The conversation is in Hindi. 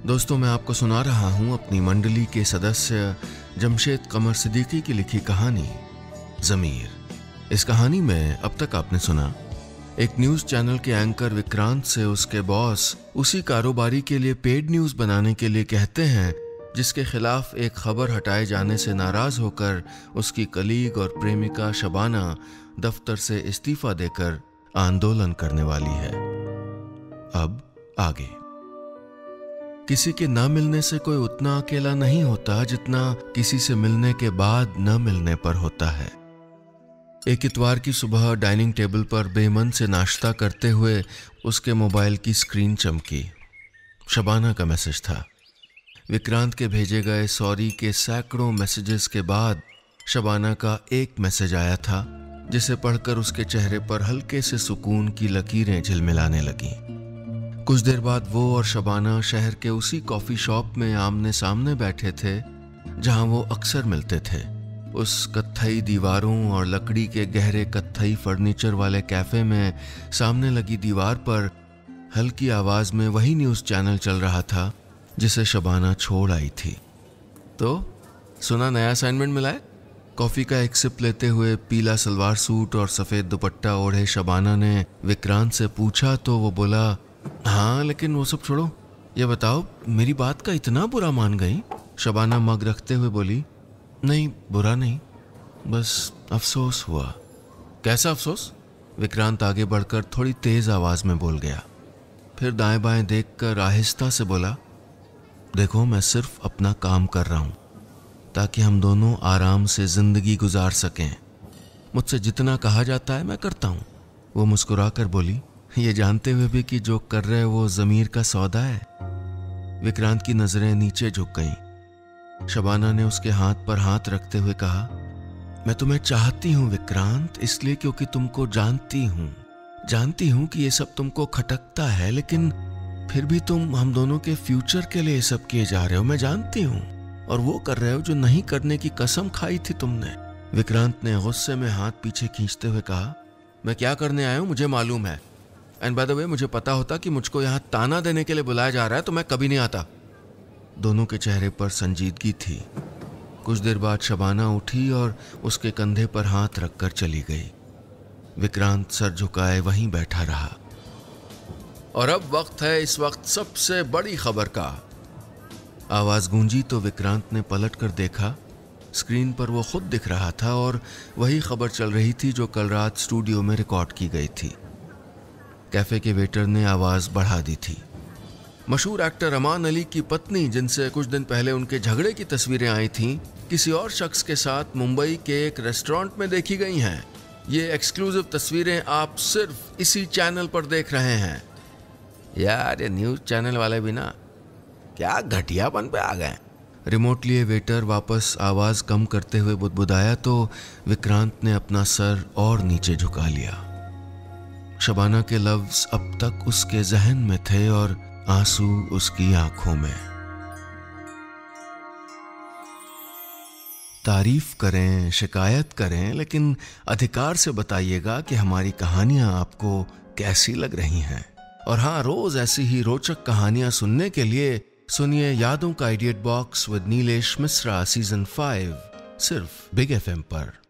दोस्तों, मैं आपको सुना रहा हूं अपनी मंडली के सदस्य जमशेद कमर सिद्दीकी की लिखी कहानी ज़मीर। इस कहानी में अब तक आपने सुना एक न्यूज़ चैनल के एंकर विक्रांत से उसके बॉस उसी कारोबारी के लिए पेड न्यूज़ बनाने के लिए कहते हैं जिसके खिलाफ एक खबर हटाए जाने से नाराज होकर उसकी कलीग और प्रेमिका शबाना दफ्तर से इस्तीफा देकर आंदोलन करने वाली है। अब आगे। किसी के ना मिलने से कोई उतना अकेला नहीं होता जितना किसी से मिलने के बाद न मिलने पर होता है। एक इतवार की सुबह डाइनिंग टेबल पर बेमन से नाश्ता करते हुए उसके मोबाइल की स्क्रीन चमकी। शबाना का मैसेज था। विक्रांत के भेजे गए सॉरी के सैकड़ों मैसेजेस के बाद शबाना का एक मैसेज आया था जिसे पढ़कर उसके चेहरे पर हल्के से सुकून की लकीरें झिलमिलाने लगीं। कुछ देर बाद वो और शबाना शहर के उसी कॉफी शॉप में आमने सामने बैठे थे जहां वो अक्सर मिलते थे। उस कत्थई दीवारों और लकड़ी के गहरे कत्थई फर्नीचर वाले कैफे में सामने लगी दीवार पर हल्की आवाज में वही न्यूज़ चैनल चल रहा था जिसे शबाना छोड़ आई थी। तो सुना नया असाइनमेंट मिला है? कॉफी का एक सिप लेते हुए पीला सलवार सूट और सफेद दुपट्टा ओढ़े शबाना ने विक्रांत से पूछा तो वो बोला, हाँ, लेकिन वो सब छोड़ो, ये बताओ मेरी बात का इतना बुरा मान गई? शबाना मग रखते हुए बोली, नहीं, बुरा नहीं, बस अफसोस हुआ। कैसा अफसोस? विक्रांत आगे बढ़कर थोड़ी तेज आवाज में बोल गया। फिर दाएं बाएं देखकर आहिस्ता से बोला, देखो, मैं सिर्फ अपना काम कर रहा हूं ताकि हम दोनों आराम से जिंदगी गुजार सकें। मुझसे जितना कहा जाता है मैं करता हूं। वो मुस्कुरा कर बोली, ये जानते हुए भी कि जो कर रहे वो ज़मीर का सौदा है। विक्रांत की नजरें नीचे झुक गईं। शबाना ने उसके हाथ पर हाथ रखते हुए कहा, मैं तुम्हें चाहती हूं विक्रांत, इसलिए क्योंकि तुमको जानती हूं कि ये सब तुमको खटकता है, लेकिन फिर भी तुम हम दोनों के फ्यूचर के लिए ये सब किए जा रहे हो। मैं जानती हूं, और वो कर रहे हो जो नहीं करने की कसम खाई थी तुमने। विक्रांत ने गुस्से में हाथ पीछे खींचते हुए कहा, मैं क्या करने आया हूं मुझे मालूम है। एंड बाय द वे, मुझे पता होता कि मुझको यहाँ ताना देने के लिए बुलाया जा रहा है तो मैं कभी नहीं आता। दोनों के चेहरे पर संजीदगी थी। कुछ देर बाद शबाना उठी और उसके कंधे पर हाथ रखकर चली गई। विक्रांत सर झुकाए वहीं बैठा रहा। और अब वक्त है इस वक्त सबसे बड़ी खबर का। आवाज गूंजी तो विक्रांत ने पलट कर देखा। स्क्रीन पर वो खुद दिख रहा था और वही खबर चल रही थी जो कल रात स्टूडियो में रिकॉर्ड की गई थी। कैफे के वेटर ने आवाज बढ़ा दी थी। मशहूर एक्टर अमान अली की पत्नी, जिनसे कुछ दिन पहले उनके झगड़े की तस्वीरें आई थीं, किसी और शख्स के साथ मुंबई के एक रेस्टोरेंट में देखी गई हैं। ये एक्सक्लूसिव तस्वीरें आप सिर्फ इसी चैनल पर देख रहे हैं। यार, ये न्यूज़ चैनल वाले भी ना क्या घटियापन पे आ गए। रिमोट लिए वेटर वापस आवाज कम करते हुए बुदबुदाया तो विक्रांत ने अपना सर और नीचे झुका लिया। शबाना के लफ्ज अब तक उसके जहन में थे और आंसू उसकी आंखों में। तारीफ करें, शिकायत करें, लेकिन अधिकार से बताइएगा कि हमारी कहानियां आपको कैसी लग रही हैं। और हाँ, रोज ऐसी ही रोचक कहानियां सुनने के लिए सुनिए यादों का idiot box with Nilesh Mishra season 5 सिर्फ बिग FM पर।